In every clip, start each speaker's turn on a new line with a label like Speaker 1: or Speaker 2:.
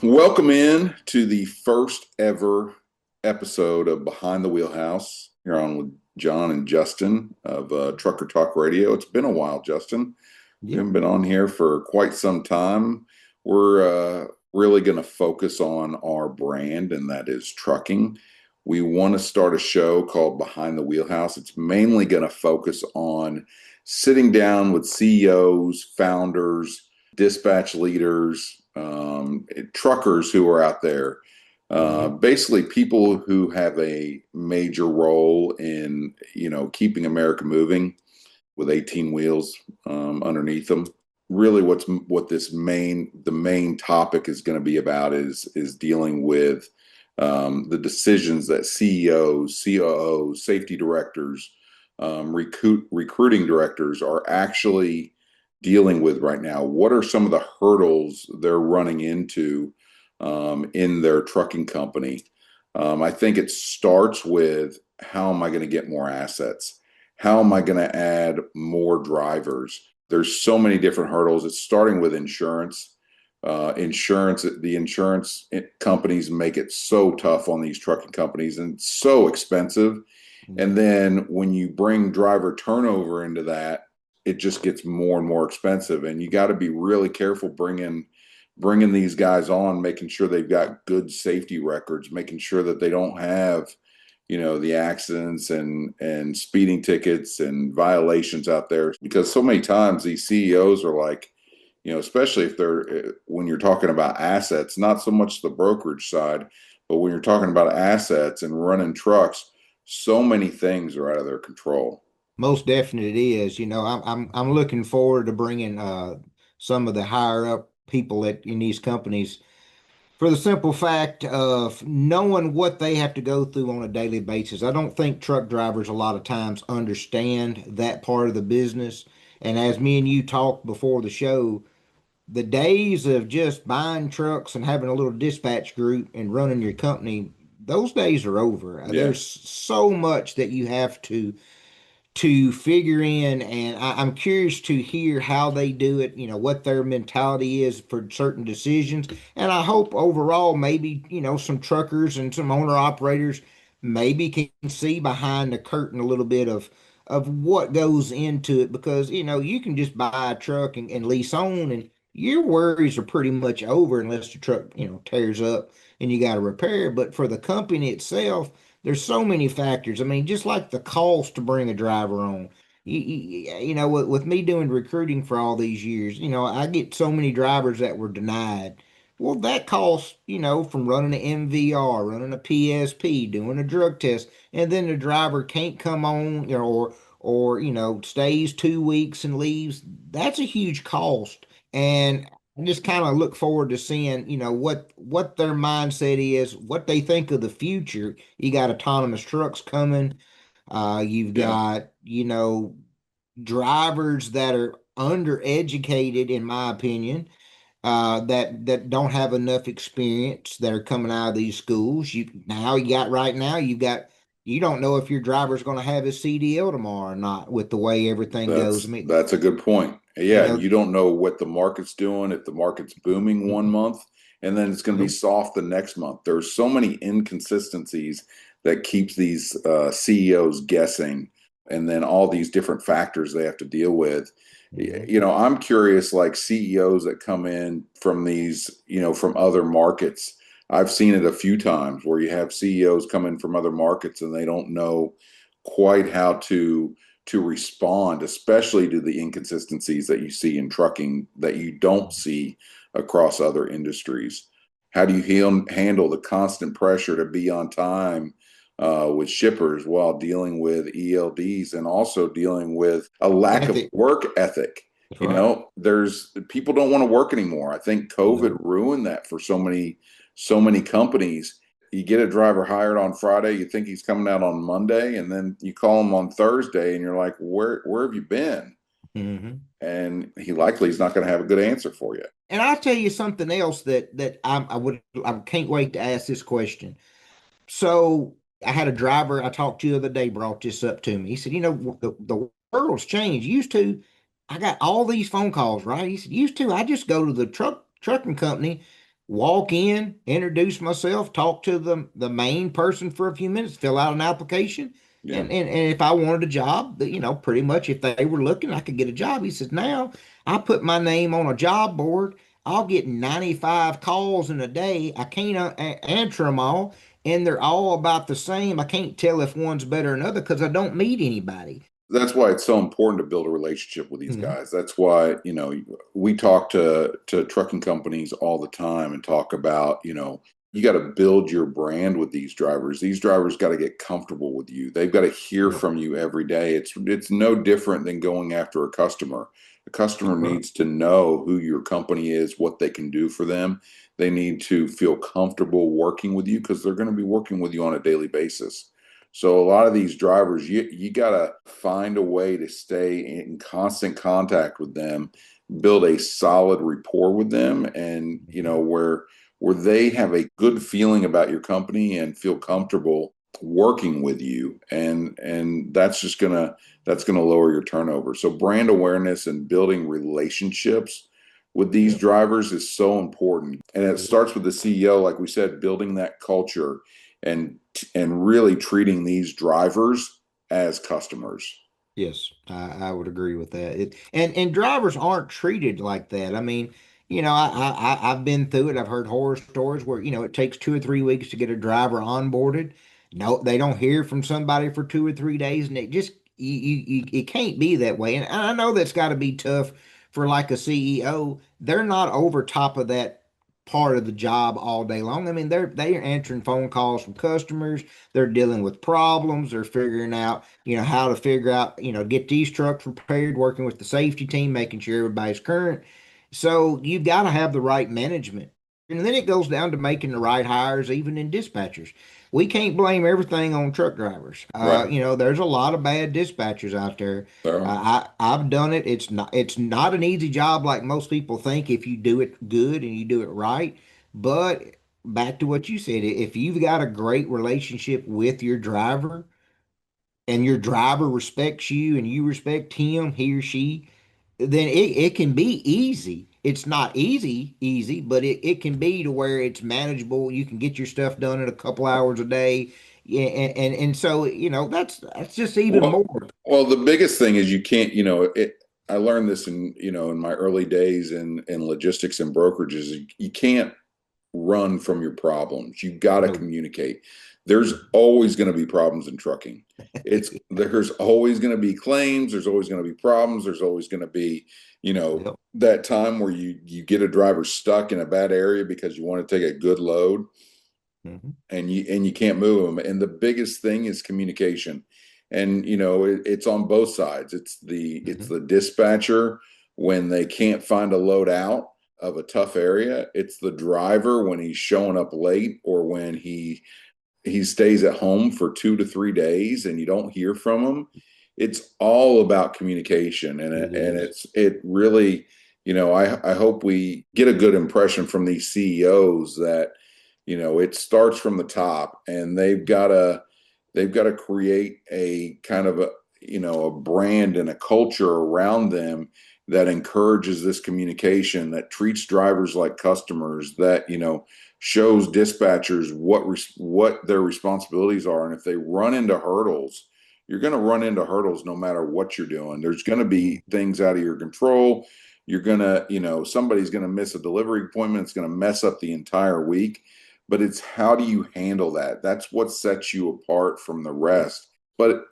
Speaker 1: Welcome in to the first ever episode of Behind the Wheelhouse. Here on with Jon and Justin of Trucker Talk Radio. It's been a while, Justin. We
Speaker 2: Yep.
Speaker 1: haven't been on here for quite some time. We're really going to focus on our brand, and that is trucking. We want to start a show called Behind the Wheelhouse. It's mainly going to focus on sitting down with CEOs, founders, dispatch leaders, truckers who are out there.
Speaker 2: Hmm.
Speaker 1: Basically, people who have a major role in, keeping America moving with 18 wheels underneath them. Really, what the main topic is going to be about is dealing with the decisions that CEOs, COOs, safety directors, recruiting directors are actually dealing with right now. What are some of the hurdles they're running into in their trucking company? I think it starts with, how am I going to get more assets? How am I going to add more drivers? There's so many different hurdles. It's starting with insurance. The insurance companies make it so tough on these trucking companies and so expensive. And
Speaker 2: Yep.
Speaker 1: then when you bring driver turnover into that, it just gets more and more expensive. And you got to be really careful bringing these guys on, making sure they've got good safety records, making sure that they don't have, the accidents and speeding tickets and violations out there. Because so many times these CEOs are like, especially if they're when you're talking about assets, not so much the brokerage side, but when you're talking about assets and running trucks, so many things are out of their control.
Speaker 2: Most definitely it is. I'm looking forward to bringing some of the higher up people in these companies for the simple fact of knowing what they have to go through on a daily basis. I don't think truck drivers a lot of times understand that part of the business. And as me and you talked before the show, the days of just buying trucks and having a little dispatch group and running your company, those days are over.
Speaker 1: Yeah,
Speaker 2: There's so much that you have to figure in, and I'm curious to hear how they do it, what their mentality is for certain decisions. And I hope overall, maybe, some truckers and some owner operators maybe can see behind the curtain a little bit of what goes into it, because you can just buy a truck and lease on, and your worries are pretty much over unless the truck tears up and you got to repair. But for the company itself, there's so many factors. I mean, just like the cost to bring a driver on. With me doing recruiting for all these years, I get so many drivers that were denied. Well, that costs, from running an MVR, running a PSP, doing a drug test, and then the driver can't come on, or stays 2 weeks and leaves. That's a huge cost. And I just kind of look forward to seeing, what their mindset is, what they think of the future. You got autonomous trucks coming. You've
Speaker 1: yeah.
Speaker 2: got, drivers that are undereducated, in my opinion, that don't have enough experience, that are coming out of these schools. You don't know if your driver's going to have his CDL tomorrow or not, with the way everything goes. I mean,
Speaker 1: That's a good point.
Speaker 2: you
Speaker 1: Yeah,
Speaker 2: know,
Speaker 1: you don't know what the market's doing, if the market's booming one
Speaker 2: mhm.
Speaker 1: month and then it's going to be
Speaker 2: Nope.
Speaker 1: soft the next month. There's so many inconsistencies that keeps these CEOs guessing, and then all these different factors they have to deal with.
Speaker 2: Mhm.
Speaker 1: I'm curious, like CEOs that come in from these, from other markets. I've seen it a few times where you have CEOs come in from other markets and they don't know quite how to respond, especially to the inconsistencies that you see in trucking that you don't see across other industries. How do you handle the constant pressure to be on time with shippers while dealing with ELDs and also dealing with a lack of
Speaker 2: Ethic.
Speaker 1: work ethic?
Speaker 2: That's right.
Speaker 1: There's people don't want to work anymore. I think COVID
Speaker 2: No.
Speaker 1: ruined that for so many companies. You get a driver hired on Friday, you think he's coming out on Monday, and then you call him on Thursday and you're like, where have you been?
Speaker 2: Hmm.
Speaker 1: And he likely is not going to have a good answer for you.
Speaker 2: And I'll tell you something else I can't wait to ask this question. So I had a driver I talked to the other day brought this up to me. He said, the world's changed. Used to, I got all these phone calls, right? He said, used to, I just go to the trucking company. walk in, introduce myself, talk to the main person for a few minutes, fill out an application.
Speaker 1: Yeah.
Speaker 2: And if I wanted a job, pretty much if they were looking, I could get a job. He says, now I put my name on a job board. I'll get 95 calls in a day. I can't answer them all, and they're all about the same. I can't tell if one's better than another because I don't meet anybody.
Speaker 1: That's why it's so important to build a relationship with these
Speaker 2: Mhm.
Speaker 1: guys. That's why, we talk to trucking companies all the time and talk about, you got to build your brand with these drivers. These drivers got to get comfortable with you. They've got to hear
Speaker 2: Yep.
Speaker 1: from you every day. It's no different than going after a customer. The customer
Speaker 2: Right.
Speaker 1: needs to know who your company is, what they can do for them. They need to feel comfortable working with you because they're going to be working with you on a daily basis. So a lot of these drivers, you gotta find a way to stay in constant contact with them, build a solid rapport with them, and
Speaker 2: Mhm.
Speaker 1: where they have a good feeling about your company and feel comfortable working with you, and that's gonna lower your turnover. So brand awareness and building relationships with these
Speaker 2: Yep.
Speaker 1: drivers is so important, and it
Speaker 2: It
Speaker 1: starts with the CEO, like we said, building that culture and and really treating these drivers as customers.
Speaker 2: Yes, I would agree with that. And drivers aren't treated like that. I mean, I've been through it. I've heard horror stories where, it takes 2 or 3 weeks to get a driver onboarded. No, they don't hear from somebody for 2 or 3 days, and it just it can't be that way. And I know that's got to be tough for like a CEO. They're not over top of that part of the job all day long. I mean, they're answering phone calls from customers. They're dealing with problems. They're figuring out how to figure out, get these trucks repaired, working with the safety team, making sure everybody's current. So you've got to have the right management. And then it goes down to making the right hires, even in dispatchers. We can't blame everything on truck drivers.
Speaker 1: Right.
Speaker 2: There's a lot of bad dispatchers out there.
Speaker 1: So,
Speaker 2: I've done it. It's not an easy job like most people think if you do it good and you do it right. But back to what you said, if you've got a great relationship with your driver, and your driver respects you and you respect him, he or she, then it can be easy. It's not easy, but it can be to where it's manageable. You can get your stuff done in a couple hours a day. Yeah, and so that's just even
Speaker 1: well,
Speaker 2: more.
Speaker 1: the biggest thing is you can't, I learned this in my early days in logistics and brokerages. You can't run from your problems. You got to
Speaker 2: No.
Speaker 1: communicate. There's always going to be problems in trucking. There's always going to be claims. There's always going to be problems. There's always going to be,
Speaker 2: Yep.
Speaker 1: that time where you get a driver stuck in a bad area because you want to take a good load
Speaker 2: Hmm.
Speaker 1: and you can't move them. And the biggest thing is communication. And it's on both sides. It's the dispatcher when they can't find a load out of a tough area. It's the driver when he's showing up late or when he stays at home for 2 to 3 days and you don't hear from him. It's all about communication, and
Speaker 2: It is.
Speaker 1: it really, I hope we get a good impression from these CEOs that it starts from the top, and they've got to create a kind of a brand and a culture around them that encourages this communication, that treats drivers like customers, that shows dispatchers what their responsibilities are. And if they run into hurdles, you're going to run into hurdles no matter what you're doing. There's going to be things out of your control. You're going to, somebody's going to miss a delivery appointment. It's going to mess up the entire week. But it's how do you handle that? That's what sets you apart from the rest. But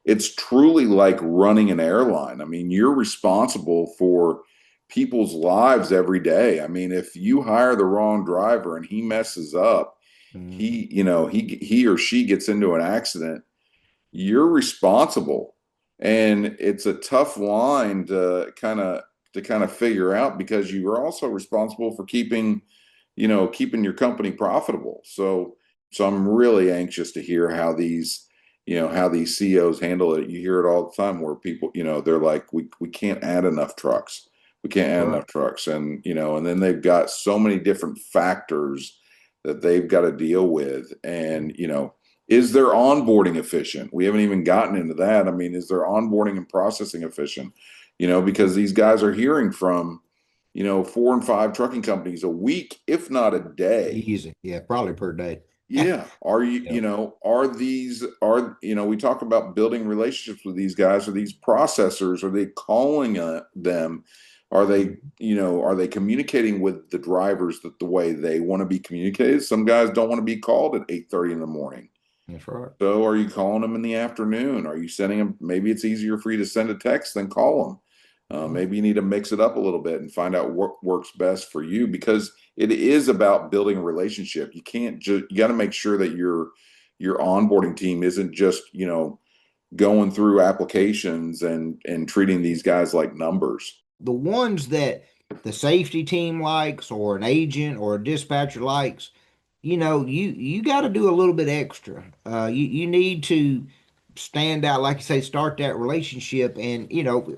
Speaker 1: it's truly like running an airline. I mean, you're responsible for people's lives every day. I mean, if you hire the wrong driver and he messes up,
Speaker 2: Hmm.
Speaker 1: he or she gets into an accident, you're responsible. And it's a tough line to kind of figure out because you are also responsible for keeping your company profitable. So I'm really anxious to hear how these CEOs handle it. You hear it all the time where people, they're like, we can't add enough trucks. We can't add
Speaker 2: Right.
Speaker 1: enough trucks. And then they've got so many different factors that they've got to deal with. And, is their onboarding efficient? We haven't even gotten into that. I mean, is their onboarding and processing efficient? Because these guys are hearing from, 4 and 5 trucking companies a week, if not a day.
Speaker 2: Easy. Yeah, probably per day.
Speaker 1: Yeah. Are
Speaker 2: Yep.
Speaker 1: we talk about building relationships with these guys? Are these processors? Are they calling them?
Speaker 2: Mhm.
Speaker 1: Are they communicating with the drivers that the way they want to be communicated? Some guys don't want to be called at 8:30 in the morning.
Speaker 2: That's right.
Speaker 1: So are you calling them in the afternoon? Are you sending them? Maybe it's easier for you to send a text than call them.
Speaker 2: Mhm.
Speaker 1: Maybe you need to mix it up a little bit and find out what works best for you because it is about building a relationship. You can't you got to make sure that your onboarding team isn't just, going through applications and treating these guys like numbers.
Speaker 2: The ones that the safety team likes or an agent or a dispatcher likes, you got to do a little bit extra. You need to stand out, like you say, start that relationship. And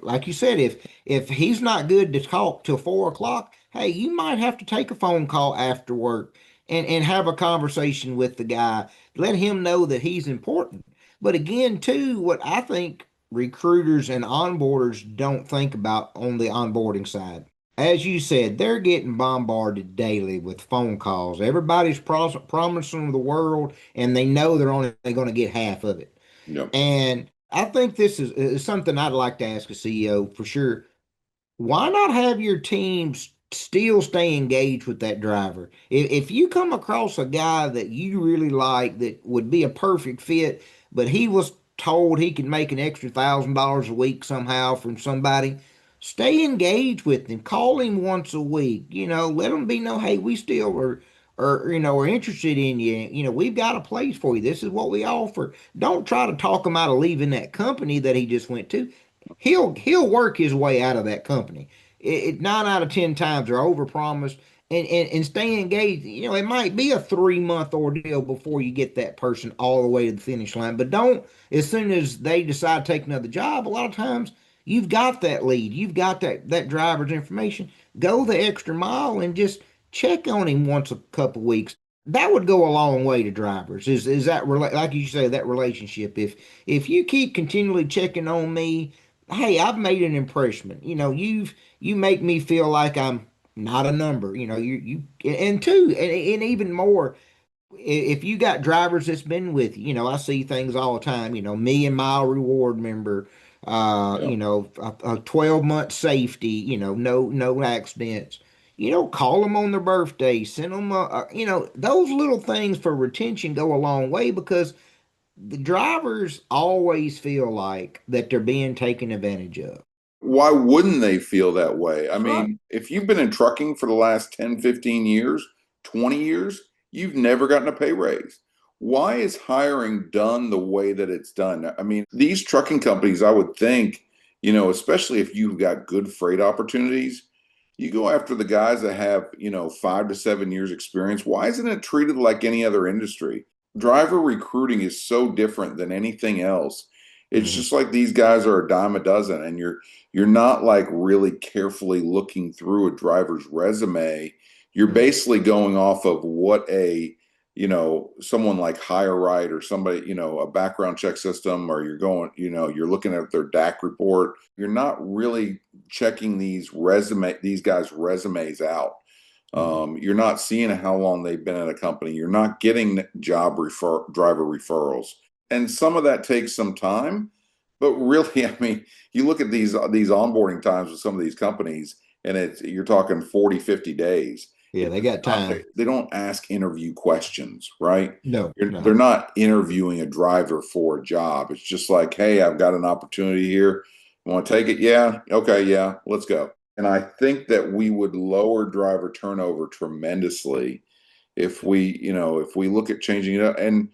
Speaker 2: like you said, if he's not good to talk till 4 o'clock, hey, you might have to take a phone call after work and have a conversation with the guy. Let him know that he's important. But again, too, what I think recruiters and onboarders don't think about on the onboarding side. As you said, they're getting bombarded daily with phone calls. Everybody's promising the world, and they know they're only going to get half of it.
Speaker 1: Yep.
Speaker 2: And I think this is something I'd like to ask a CEO for sure. Why not have your teams still stay engaged with that driver? If you come across a guy that you really like that would be a perfect fit, but he was told he could make an extra $1,000 a week somehow from somebody, stay engaged with him. Call him once a week. Let him be know, hey, we still are interested in you. We've got a place for you. This is what we offer. Don't try to talk him out of leaving that company that he just went to. He'll work his way out of that company. 9 out of 10 times they're overpromised and stay engaged. It might be a 3 month ordeal before you get that person all the way to the finish line. But don't, as soon as they decide to take another job, a lot of times you've got that lead, you've got that driver's information. Go the extra mile and just check on him once a couple weeks. That would go a long way to drivers. Is that like you say, that relationship? If you keep continually checking on me, hey, I've made an impression. You make me feel like I'm not a number. And two, and even more, if you got drivers that's been with you, I see things all the time. 1,000,000 mile reward member,
Speaker 1: Yep.
Speaker 2: a 12 month safety. No accidents. Call them on their birthday, send them. Those little things for retention go a long way because the drivers always feel like that they're being taken advantage of.
Speaker 1: Why wouldn't they feel that way? I
Speaker 2: That's right.
Speaker 1: mean, if you've been in trucking for the last 10, 15 years, 20 years, you've never gotten a pay raise. Why is hiring done the way that it's done? I mean, these trucking companies, I would think, especially if you've got good freight opportunities, you go after the guys that have, 5 to 7 years experience. Why isn't it treated like any other industry? Driver recruiting is so different than anything else. It's
Speaker 2: Mhm.
Speaker 1: just like these guys are a dime a dozen, and you're not like really carefully looking through a driver's resume. You're
Speaker 2: Mhm.
Speaker 1: basically going off of what someone like HireRight or somebody, a background check system, or you're looking at their DAC report. You're not really checking these guys' resumes out.
Speaker 2: Mhm.
Speaker 1: You're not seeing how long they've been at a company. You're not getting driver referrals, and some of that takes some time. But really, I mean, you look at these onboarding times with some of these companies, and you're talking 40, 50 days.
Speaker 2: Yeah, they got time.
Speaker 1: They don't ask interview questions, right?
Speaker 2: No,
Speaker 1: They're
Speaker 2: no.
Speaker 1: not interviewing a driver for a job. It's just like, hey, I've got an opportunity here. You want to take it? Yeah. Okay. Yeah. Let's go. And I think that we would lower driver turnover tremendously if we look at changing it up and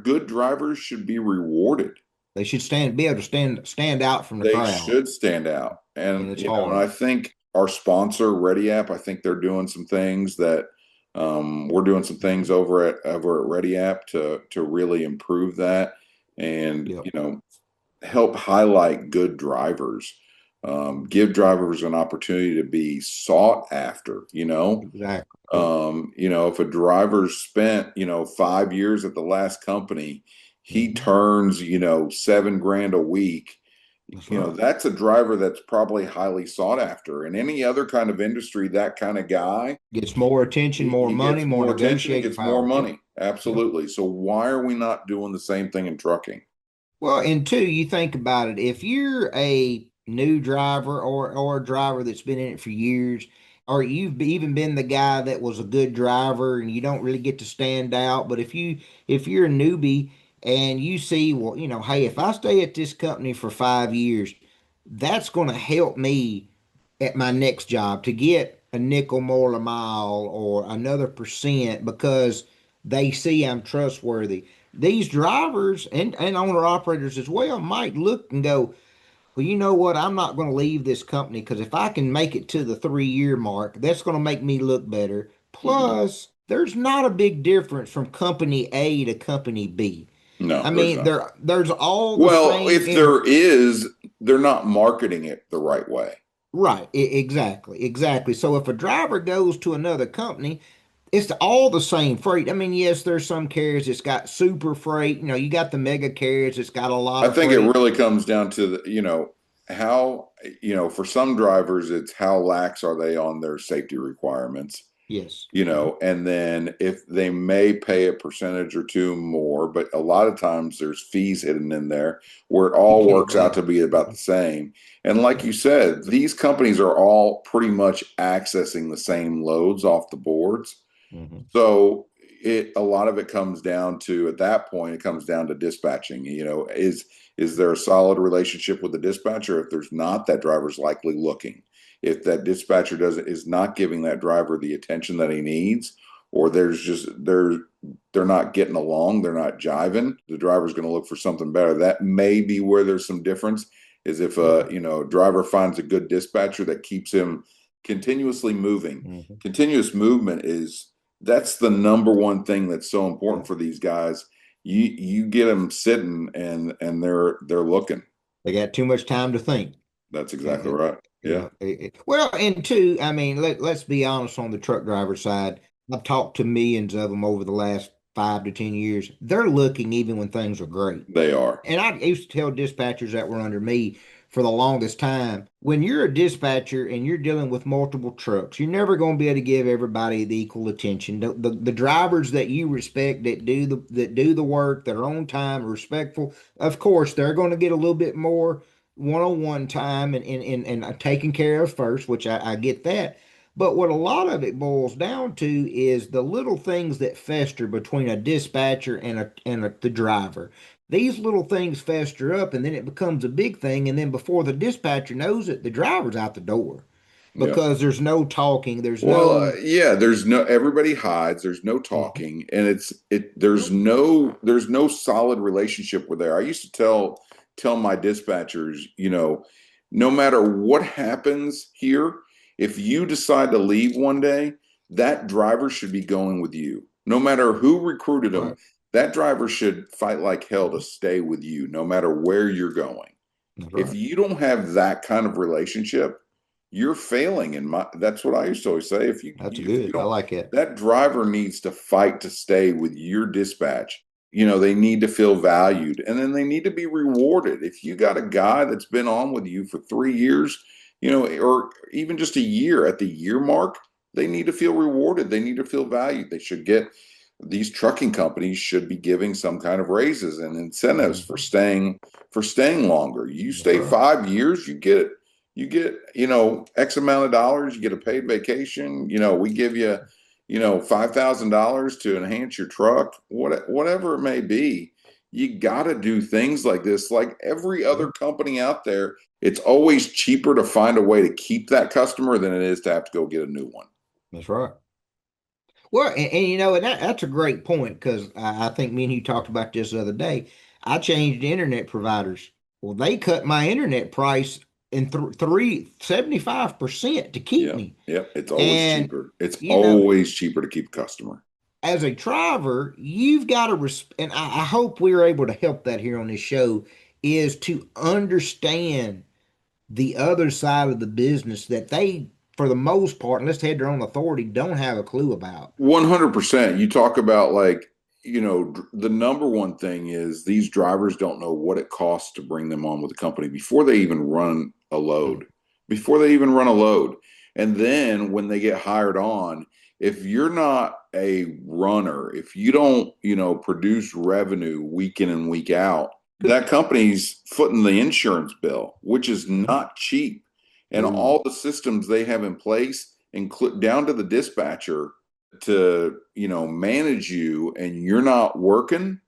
Speaker 1: good drivers should be rewarded.
Speaker 2: They should be able to stand out from the
Speaker 1: They
Speaker 2: crowd,
Speaker 1: should stand out.
Speaker 2: and
Speaker 1: And
Speaker 2: it's
Speaker 1: and
Speaker 2: hard.
Speaker 1: I think our sponsor, Ready App, I think they're doing some things that we're doing some things over at Ready App to really improve that and
Speaker 2: Yep.
Speaker 1: help highlight good drivers. Give drivers an opportunity to be sought after.
Speaker 2: Exactly. Yep.
Speaker 1: If a driver spent, 5 years at the last company, he
Speaker 2: Hmm.
Speaker 1: turns, 7 grand a week,
Speaker 2: That's
Speaker 1: You know,
Speaker 2: right.
Speaker 1: that's a driver that's probably highly sought after. In any other kind of industry, that kind of guy,
Speaker 2: Gets more attention, more
Speaker 1: he
Speaker 2: money,
Speaker 1: gets
Speaker 2: more
Speaker 1: more attention, he
Speaker 2: negotiating
Speaker 1: gets more
Speaker 2: power. Yep.
Speaker 1: money.
Speaker 2: Yep.
Speaker 1: Absolutely. So why are we not doing the same thing in trucking?
Speaker 2: Well, and two, you think about it, if you're a new driver or a driver that's been in it for years, or even been the guy that was a good driver and you don't really get to stand out, but if you're a newbie and you see, well, hey, if I stay at this company for 5 years, that's going to help me at my next job to get a nickel more a mile or another percent because they see I'm trustworthy. These drivers and owner operators as well might look and go, well, you know what? I'm not going to leave this company because if I can make it to the 3 year mark, that's going to make me look better.
Speaker 1: Mm-hmm.
Speaker 2: Plus, there's not a big difference from company A to company B.
Speaker 1: No,
Speaker 2: I
Speaker 1: there's
Speaker 2: mean,
Speaker 1: not.
Speaker 2: there's all the
Speaker 1: Well,
Speaker 2: same
Speaker 1: if there is, they're not marketing it the right way.
Speaker 2: right, exactly, exactly. So if a driver goes to another company, it's all the same freight. I mean, yes, there's some carriers that's got super freight. You got the mega carriers that's got a lot
Speaker 1: I
Speaker 2: of
Speaker 1: think it
Speaker 2: freight.
Speaker 1: really comes down to how, for some drivers, it's how lax are they on their safety requirements,
Speaker 2: Yes.
Speaker 1: and then if they may pay a percentage or two more, but a lot of times there's fees hidden in there where it
Speaker 2: You
Speaker 1: all
Speaker 2: can't
Speaker 1: works out
Speaker 2: believe
Speaker 1: to
Speaker 2: it.
Speaker 1: be about
Speaker 2: Mhm.
Speaker 1: the same. And like
Speaker 2: Yeah.
Speaker 1: you said, these companies are all pretty much accessing the same loads off the boards.
Speaker 2: Hmm.
Speaker 1: So a lot of it comes down to, at that point, it comes down to dispatching. Is there a solid relationship with the dispatcher? If there's not, that driver's likely looking. If that dispatcher doesn't is not giving that driver the attention that he needs, or they're not getting along, they're not jiving, the driver's going to look for something better. That may be where there's some difference. Is if a
Speaker 2: Right.
Speaker 1: driver finds a good dispatcher that keeps him continuously moving.
Speaker 2: Hmm.
Speaker 1: Continuous movement is that's the number one thing that's so
Speaker 2: Yeah.
Speaker 1: important for these guys. You get them sitting and they're looking.
Speaker 2: They got too much time to think.
Speaker 1: That's exactly
Speaker 2: Uh,
Speaker 1: right. Yeah,
Speaker 2: yeah. Well, and two, I mean, let's be honest on the truck driver side. I've talked to millions of them over the last 5 to 10 years. They're looking even when things are great.
Speaker 1: they are.
Speaker 2: And I used to tell dispatchers that were under me for the longest time, when you're a dispatcher and you're dealing with multiple trucks, you're never going to be able to give everybody the equal attention. The drivers that you respect that do the work, that are on time, respectful, of course, they're going to get a little bit more one-on-one time and taken care of first, which I get that. But what a lot of it boils down to is the little things that fester between a dispatcher the driver. These little things fester up and then it becomes a big thing. And then before the dispatcher knows it, the driver's out the door
Speaker 1: Yeah.
Speaker 2: because there's no talking. There's
Speaker 1: Well,
Speaker 2: no,
Speaker 1: yeah, there's no everybody hides, there's no
Speaker 2: Mhm.
Speaker 1: talking, and
Speaker 2: Nope.
Speaker 1: there's no solid relationship with there. I used to tell my dispatchers, no matter what happens here, if you decide to leave one day, that driver should be going with you. No matter who recruited them,
Speaker 2: Right.
Speaker 1: that driver should fight like hell to
Speaker 2: Mhm.
Speaker 1: stay with you, no matter where you're going.
Speaker 2: That's
Speaker 1: If
Speaker 2: right.
Speaker 1: you don't have that kind of relationship, you're failing. That's what I used to always say.
Speaker 2: That's
Speaker 1: If you
Speaker 2: good. I
Speaker 1: don't,
Speaker 2: like it.
Speaker 1: that driver needs to fight to stay with your dispatch. They need to feel valued, and then they need to be rewarded. If you got a guy that's been on with you for 3 years, or even just a year, at the year mark, they need to feel rewarded. They need to feel valued. They should get these trucking companies should be giving some kind of raises and incentives for
Speaker 2: Mhm.
Speaker 1: staying longer. You
Speaker 2: That's
Speaker 1: stay
Speaker 2: right.
Speaker 1: 5 years, you get X amount of dollars, you get a paid vacation. We give you $5,000 to enhance your truck, whatever it may be. You got to do things like this. Like every
Speaker 2: Yeah.
Speaker 1: other company out there, it's always cheaper to find a way to keep that customer than it is to have to go get a new one.
Speaker 2: That's right. Well, and that's a great point because I think me and you talked about this the other day. I changed internet providers. Well, they cut my internet price in 75% to keep
Speaker 1: Yeah.
Speaker 2: me.
Speaker 1: Yeah. It's always
Speaker 2: And,
Speaker 1: cheaper. It's
Speaker 2: you know,
Speaker 1: always cheaper to keep a customer.
Speaker 2: as a driver, you've got to, and I hope we're able to help that here on this show, is to understand the other side of the business that they, for the most part, unless they had their own authority, don't have a clue about.
Speaker 1: 100%. You talk about like the number one thing is these drivers don't know what it costs to bring them on with the company before they even run a load, before they even run a load. And then when they get hired on, if you're not a runner, if you don't, produce revenue week in and week out, that company's footing the insurance bill, which is not cheap. And
Speaker 2: Ooh.
Speaker 1: all the systems they have in place, include down to the dispatcher, to manage you, and you're not working,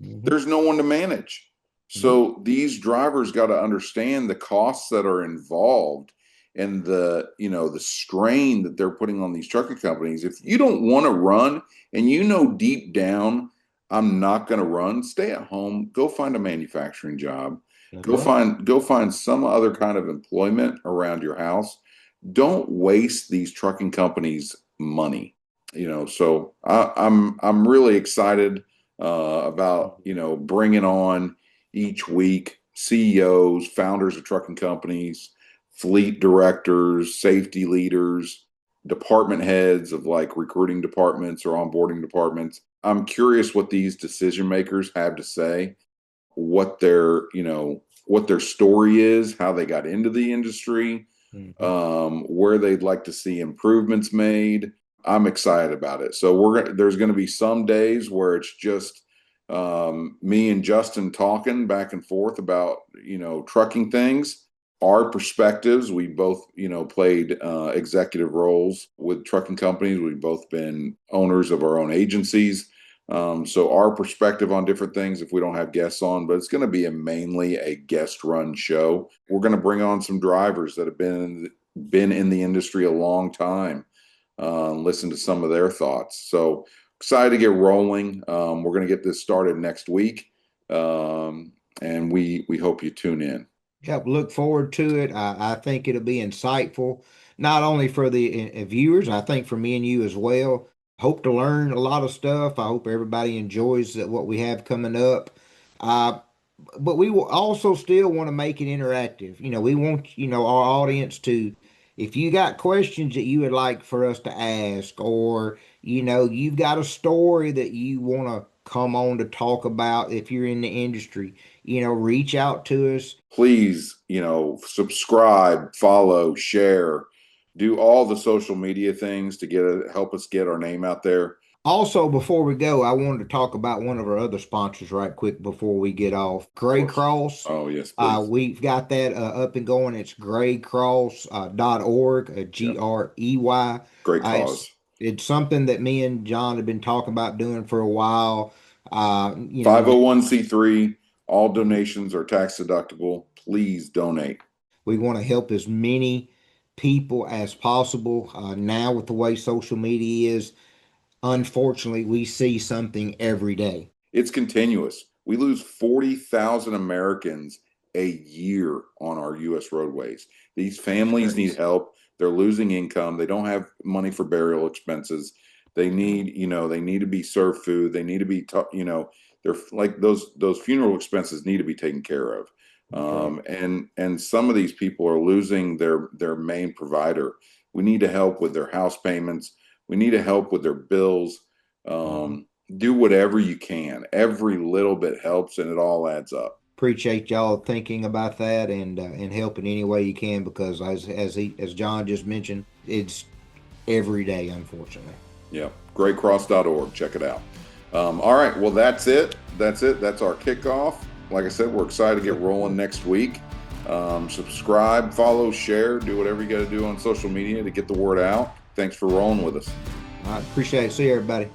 Speaker 2: Mhm.
Speaker 1: there's no one to manage.
Speaker 2: Yep.
Speaker 1: So these drivers got to understand the costs that are involved, and the strain that they're putting on these trucking companies. If you don't want to run, and deep down, I'm not going to run, stay at home, go find a manufacturing job,
Speaker 2: That's
Speaker 1: go
Speaker 2: right.
Speaker 1: find some other kind of employment around your house. Don't waste these trucking companies money. So I'm really excited about bringing on each week CEOs, founders of trucking companies, fleet directors, safety leaders, department heads of like recruiting departments or onboarding departments. I'm curious what these decision makers have to say, what their story is, how they got into the industry,
Speaker 2: Mhm.
Speaker 1: where they'd like to see improvements made. I'm excited about it. So there's going to be some days where it's just me and Justin talking back and forth about trucking things, our perspectives. We both played executive roles with trucking companies. We've both been owners of our own agencies. So our perspective on different things if we don't have guests on, but it's going to be mainly a guest run show. We're going to bring on some drivers that have been in the industry a long time, listen to some of their thoughts. So excited to get rolling. We're going to get this started next week, and we hope you tune in.
Speaker 2: Yep, look forward to it. I think it'll be insightful, not only for the viewers, I think for me and you as well. Hope to learn a lot of stuff. I hope everybody enjoys what we have coming up. Uh, but we will also still want to make it interactive. We want, our audience to, if you got questions that you would like for us to ask, or, you've got a story that you want to come on to talk about if you're in the industry, reach out to us.
Speaker 1: Please, subscribe, follow, share, do all the social media things to help us get our name out there.
Speaker 2: Also, before we go, I wanted to talk about one of our other sponsors right quick before we get off.
Speaker 1: Of
Speaker 2: Gray
Speaker 1: course.
Speaker 2: Cross.
Speaker 1: Oh, yes, please.
Speaker 2: We've got that up and going. It's graycross.org,
Speaker 1: Yep.
Speaker 2: Grey.
Speaker 1: Great
Speaker 2: It's
Speaker 1: cause.
Speaker 2: something that me and John have been talking about doing for a while. We
Speaker 1: 501(c)(3). All donations are tax deductible. Please donate.
Speaker 2: we want to help as many people as possible. Now, with the way social media is, unfortunately, we see something every day.
Speaker 1: It's continuous. We lose 40,000 Americans a year on our U.S. roadways. These
Speaker 2: That's
Speaker 1: families need
Speaker 2: crazy.
Speaker 1: help. They're losing income. They don't have money for burial expenses. They need to be served food. They need to be, they're like those funeral expenses need to be taken care of.
Speaker 2: That's right.
Speaker 1: And some of these people are losing their main provider. We need to help with their house payments. We need to help with their bills.
Speaker 2: Mhm.
Speaker 1: Do whatever you can. Every little bit helps, and it all adds up.
Speaker 2: Appreciate y'all thinking about that and helping any way you can, because as John just mentioned, it's every day, unfortunately.
Speaker 1: Yeah, graycross.org. Check it out. All right, well, that's it. That's it. That's our kickoff. Like I said, we're excited to get rolling next week. Subscribe, follow, share, do whatever you got to do on social media to get the word out. Thanks for rolling with us.
Speaker 2: I appreciate it. See you, everybody.